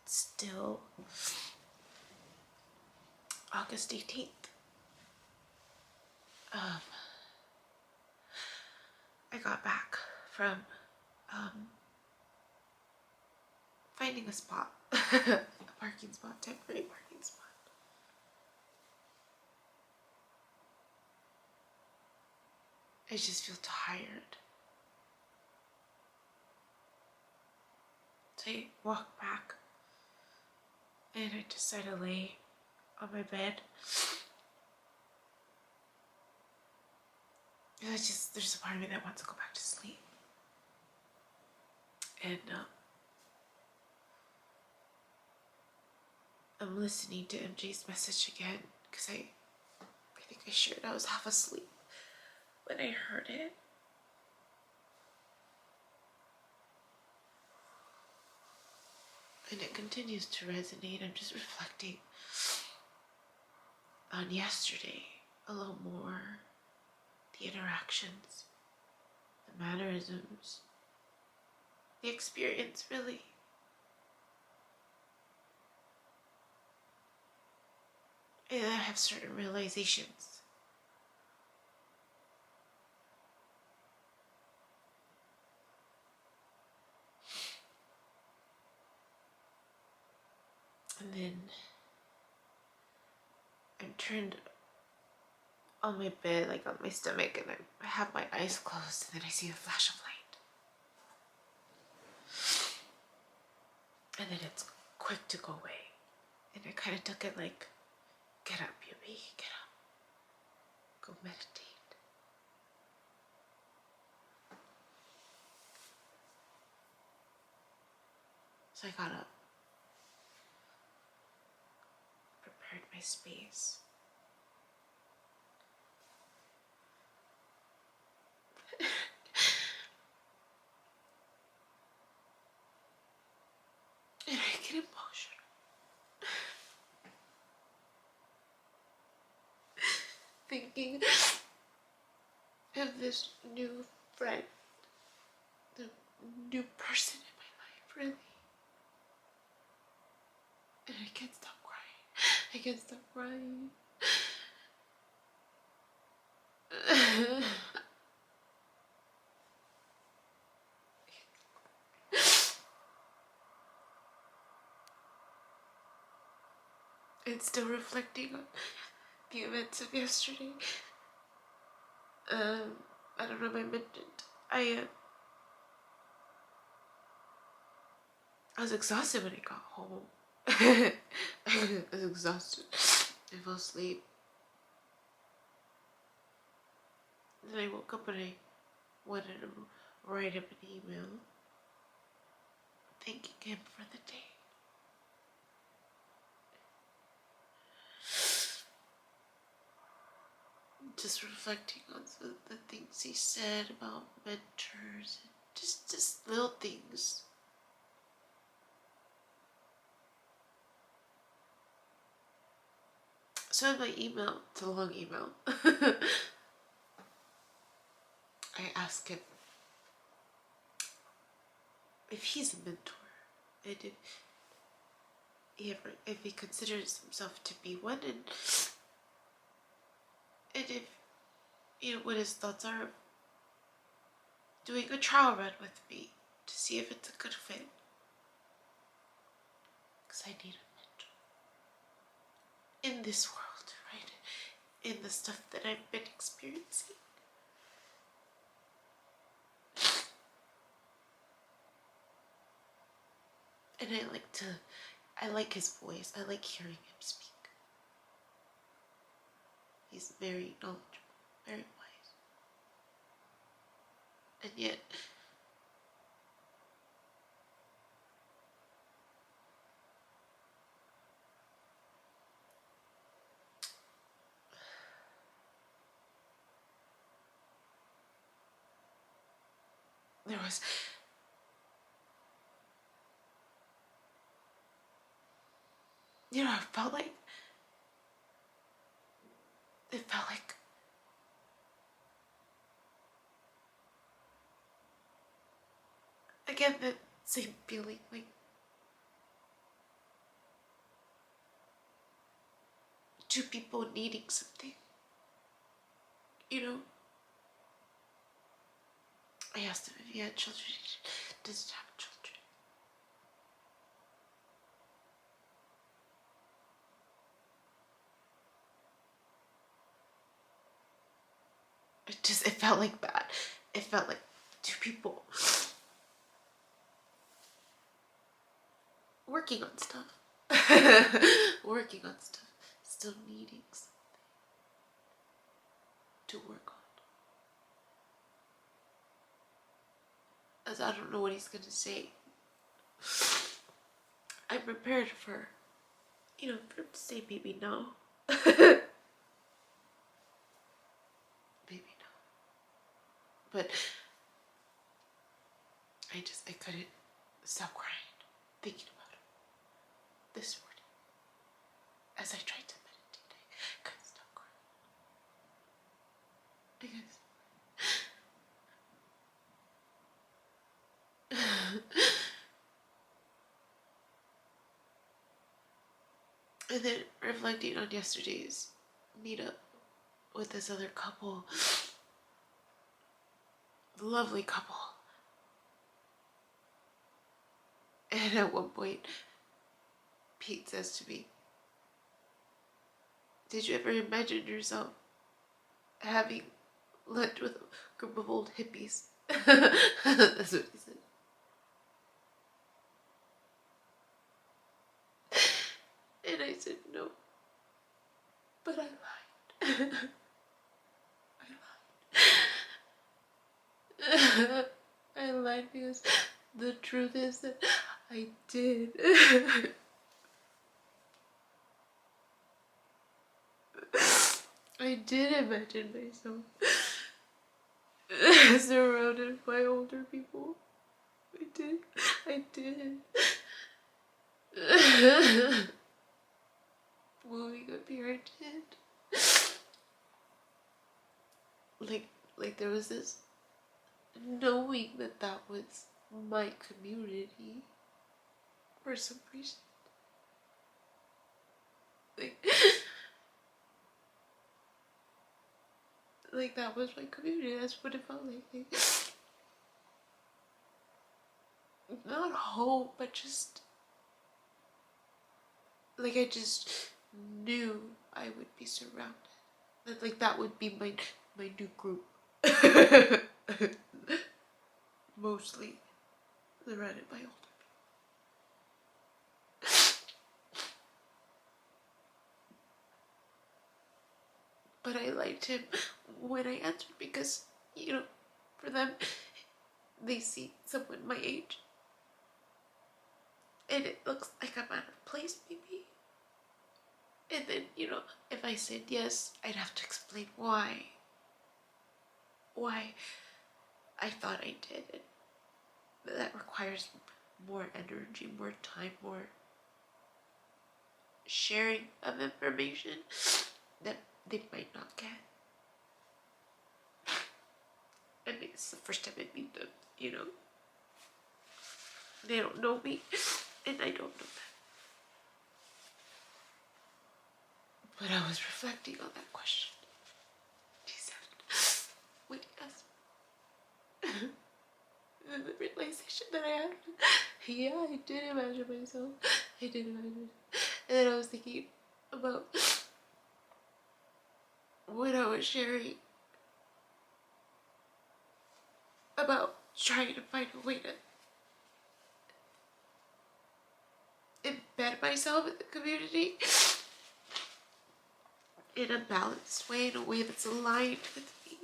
still August 18th. I got back from finding a spot, a parking spot, temporary parking spot. I just feel tired. So I walk back and I decide to lay on my bed. And there's a part of me that wants to go back to sleep. And I'm listening to MJ's message again because I think I shared I was half asleep when I heard it. And it continues to resonate. I'm just reflecting on yesterday a little more. The interactions, the mannerisms, the experience, really. And I have certain realizations. And then I'm turned on my bed, like on my stomach, and I have my eyes closed, and then I see a flash of light. And then it's quick to go away. And I kind of took it like, get up, Yubi, get up. Go meditate. So I got up, prepared my space. And I get emotional. Thinking of this new friend, the new person in my life, really. And I can't stop crying. I can't stop crying. And still reflecting on the events of yesterday. I don't know if I mentioned, I was exhausted when I got home. I was exhausted. I fell asleep. Then I woke up and I wanted to write him an email thanking him for the day. Just reflecting on the things he said about mentors and just little things. So in my email, it's a long email, I asked him if he's a mentor and if he considers himself to be one, and if, you know, what his thoughts are of doing a trial run with me to see if it's a good fit. Because I need a mentor in this world, right? In the stuff that I've been experiencing. And I like his voice. I like hearing him speak. He's very knowledgeable, very wise. And yet, there was, you know, it felt like again, that same feeling, like two people needing something. You know, I asked him if he had children. He doesn't have children. It felt like that. It felt like two people working on stuff. Working on stuff. Still needing something to work on. As I don't know what he's gonna say. I'm prepared for, for him to say maybe no. Maybe no. But I couldn't stop crying, thinking about him this morning. As I tried to meditate, I couldn't stop crying. And then reflecting on yesterday's meetup with this other couple, lovely couple. And at one point, Pete says to me, "Did you ever imagine yourself having lunch with a group of old hippies?" That's what he said. And I said no. But I lied. I lied because the truth is that I did. I did imagine myself surrounded by older people. I did. Moving up here, I did. Like there was this knowing that was my community for some reason. Like that was my community. That's what it felt like. Not home, but just like I just knew I would be surrounded. Like that would be my new group. Mostly surrounded by older people. But I liked him when I answered because, for them, they see someone my age. And it looks like I'm out of place, maybe. And then, if I said yes, I'd have to explain why. Why I thought I did. And that requires more energy, more time, more sharing of information that they might not get. I mean, it's the first time I meet them, They don't know me, and I don't know them. But I was reflecting on that question. He said, when he asked me, and the realization that I had, yeah, I did imagine myself. And then I was thinking about when I was sharing about trying to find a way to embed myself in the community in a balanced way, in a way that's aligned with me.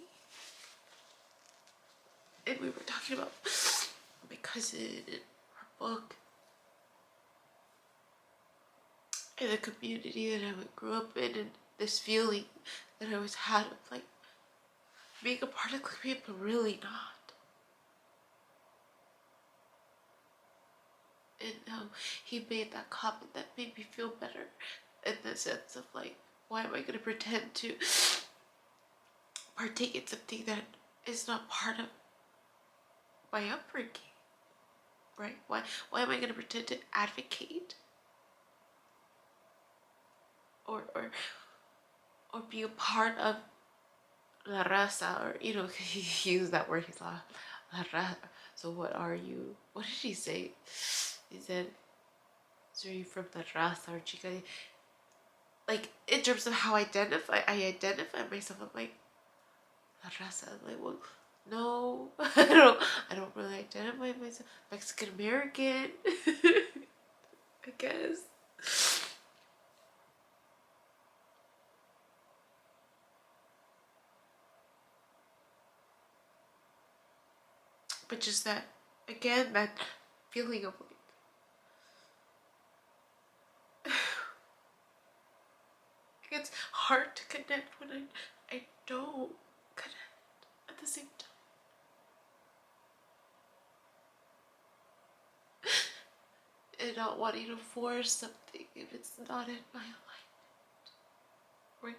And we were talking about my cousin and her book and the community that I grew up in, and this feeling that I always had of being a part of the community, but really not. And how he made that comment that made me feel better, in the sense of why am I going to pretend to partake in something that is not part of my upbringing, right? Why am I going to pretend to advocate or or be a part of la raza, or he used that word. He's la raza. So what are you? What did he say? He said, "So are you from la raza or chica?" Like in terms of how I identify myself. I'm like la raza. I'm like, well, no, I don't really identify myself Mexican American. I guess. But just that, again, that feeling of like, it's hard to connect when I don't connect at the same time. And not wanting to force something if it's not in my alignment. Right?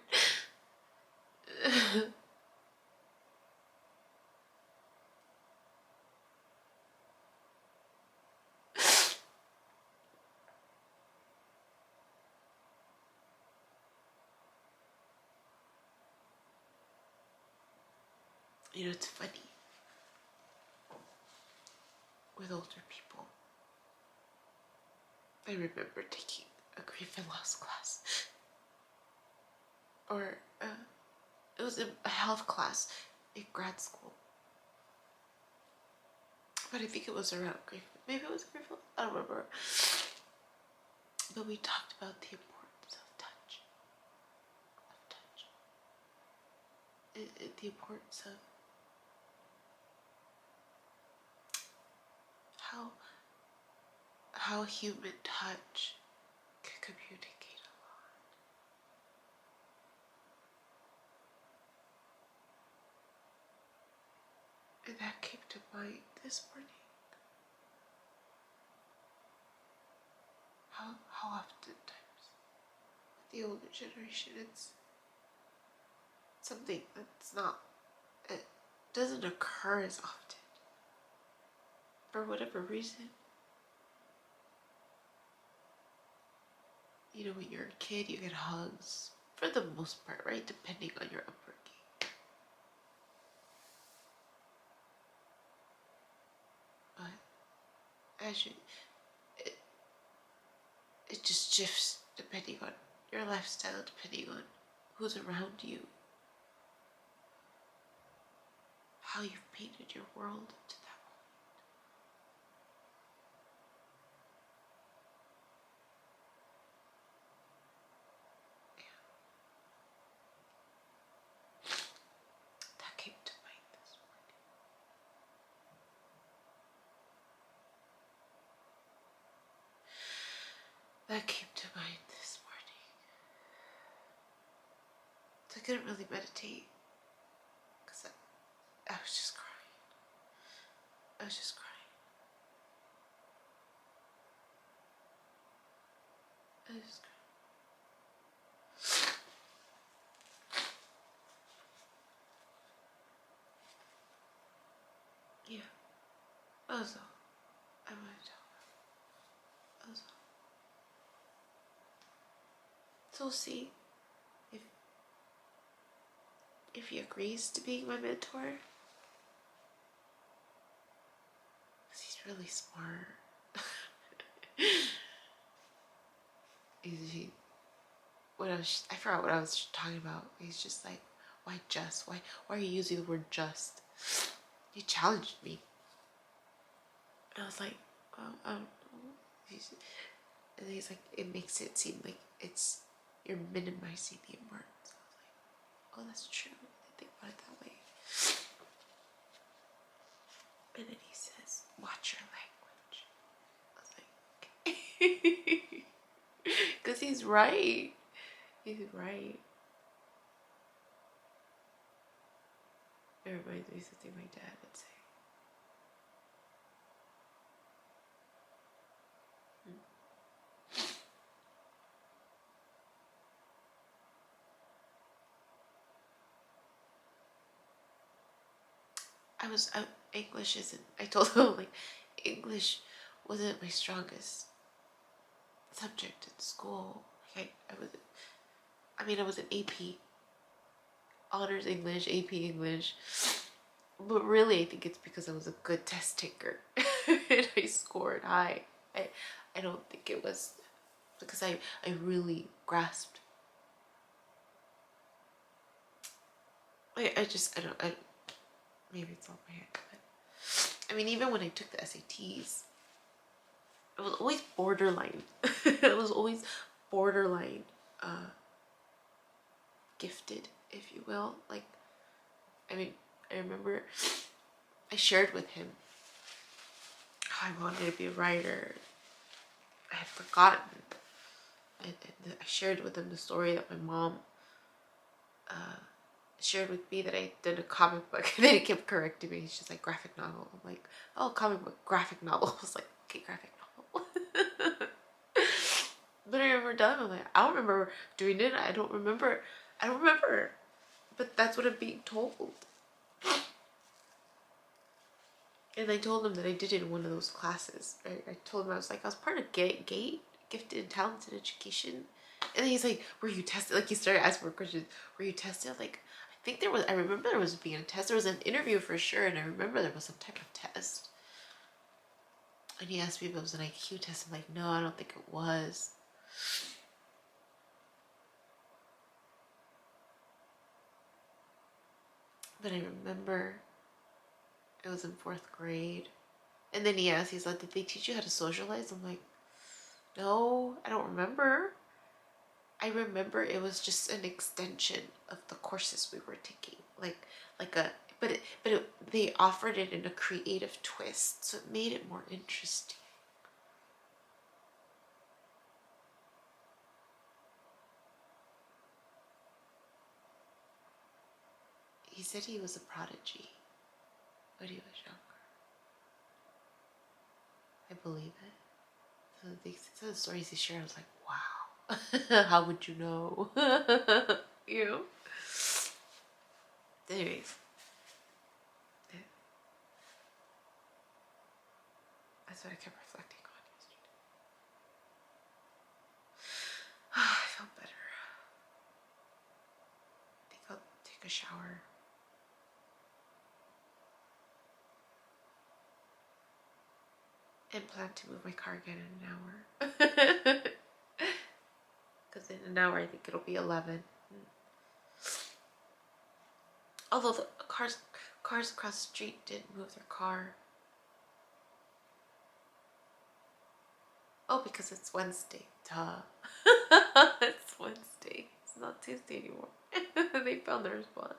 It's funny with older people. I remember taking a grief and loss class, or it was a health class in grad school. But I think it was around grief. Maybe it was grief. I don't remember. But we talked about the importance of touch. The importance of how human touch can communicate a lot. And that came to mind this morning. How oftentimes with the older generation it's something that's not, it doesn't occur as often for whatever reason. When you're a kid, you get hugs for the most part, right? Depending on your upbringing. But as it just shifts depending on your lifestyle, depending on who's around you, how you've painted your world up to that point. That came to mind this morning. That came to mind this morning. So I couldn't really meditate because I was just crying. I was just crying. I was just crying. Yeah, that was all I wanted to talk about. That was all. So we'll see if he agrees to being my mentor. Because he's really smart. I forgot what I was talking about. He's just like, why just? Why are you using the word just? He challenged me. And I was like, I don't know. And he's like, it makes it seem like you're minimizing the importance. I was like, oh, that's true. I didn't think about it that way. And then he says, watch your language. I was like, okay. Because he's right. He's right. It reminds me of something my dad would say. English isn't, I told him, like, English wasn't my strongest subject in school. I was an AP, honors English, AP English. But really, I think it's because I was a good test taker and I scored high. I don't think it was because I really grasped. I don't, maybe it's all my head, but I mean, even when I took the SATs, it was always borderline. It was always borderline gifted, if you will. Like, I mean, I remember I shared with him how I wanted to be a writer. I had forgotten. And I shared with him the story that my mom shared with me, that I did a comic book. And then he kept correcting me. He's just like, graphic novel. I'm like, oh, comic book, graphic novel. I was like, okay, graphic novel. But I remember done. I'm like, I don't remember doing it. I don't remember. But that's what I'm being told. And I told him that I did it in one of those classes. I told him I was part of GATE, Gifted and Talented Education. And then he's like, were you tested? Like, he started asking more questions. Were you tested? Like, I remember there was being a test. There was an interview for sure. And I remember there was some type of test. And he asked me if it was an IQ test. I'm like, no, I don't think it was. But I remember it was in 4th grade. And then he's like, did they teach you how to socialize? I'm like, no, I don't remember. I remember it was just an extension of the courses we were taking. They offered it in a creative twist, so it made it more interesting. He said he was a prodigy when he was younger. I believe it. So the stories he shared, I was like, wow. How would you know? You know? Anyways. That's what I kept reflecting on yesterday. I felt better. I think I'll take a shower. And plan to move my car again in an hour. Because in an hour I think it'll be 11. Although the cars across the street didn't move their car. Oh, because it's Wednesday. Duh. It's Wednesday. It's not Tuesday anymore. They found their spot.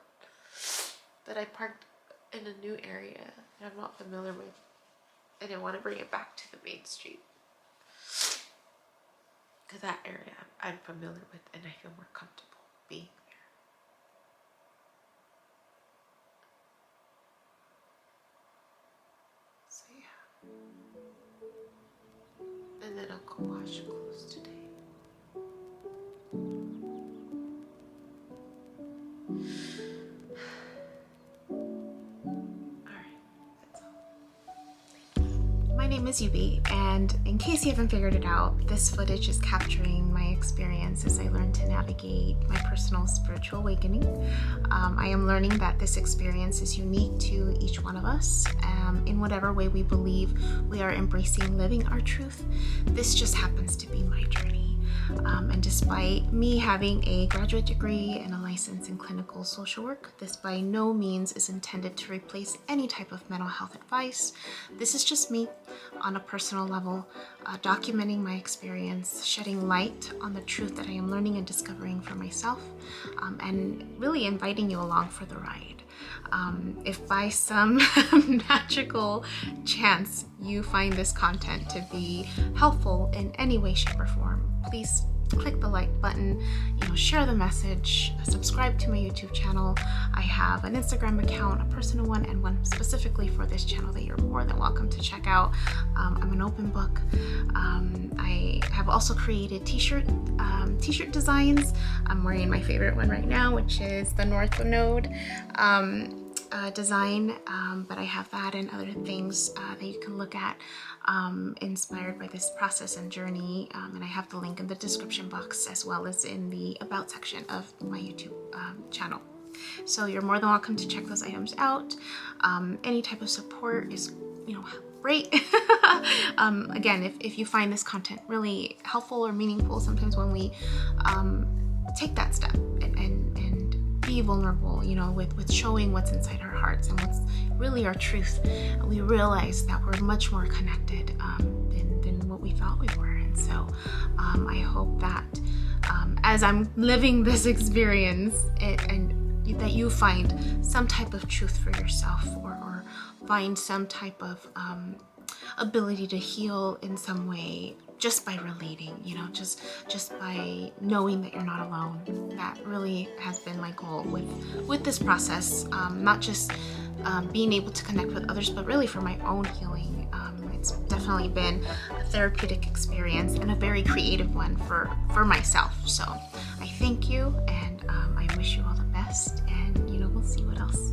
But I parked in a new area that I'm not familiar with. And I want to bring it back to the main street. Because that area I'm familiar with and I feel more comfortable being there. So yeah. And then I'll go wash clothes today. My name is Yubi, and in case you haven't figured it out, this footage is capturing my experience as I learn to navigate my personal spiritual awakening. I am learning that this experience is unique to each one of us. In whatever way we believe we are embracing living our truth, this just happens to be my journey. And despite me having a graduate degree and a license in clinical social work, this by no means is intended to replace any type of mental health advice. This is just me on a personal level, documenting my experience, shedding light on the truth that I am learning and discovering for myself, and really inviting you along for the ride. If by some magical chance you find this content to be helpful in any way, shape, or form, please click the like button, share the message, subscribe to my YouTube channel. I have an Instagram account, a personal one, and one specifically for this channel that you're more than welcome to check out. I'm an open book. I have also created t-shirt designs. I'm wearing my favorite one right now, which is the North Node design, but I have that and other things that you can look at inspired by this process and journey, and I have the link in the description box as well as in the about section of my YouTube channel. So you're more than welcome to check those items out. Any type of support is, great. Again, if you find this content really helpful or meaningful, sometimes when we take that step and be vulnerable, with showing what's inside our hearts and what's really our truth, we realize that we're much more connected than what we thought we were. And so I hope that as I'm living this experience, and that you find some type of truth for yourself, or find some type of ability to heal in some way just by relating, just by knowing that you're not alone. That really has been my goal with this process, not just being able to connect with others, but really for my own healing. It's definitely been a therapeutic experience and a very creative one for myself. So I thank you, and I wish you all the best, and we'll see what else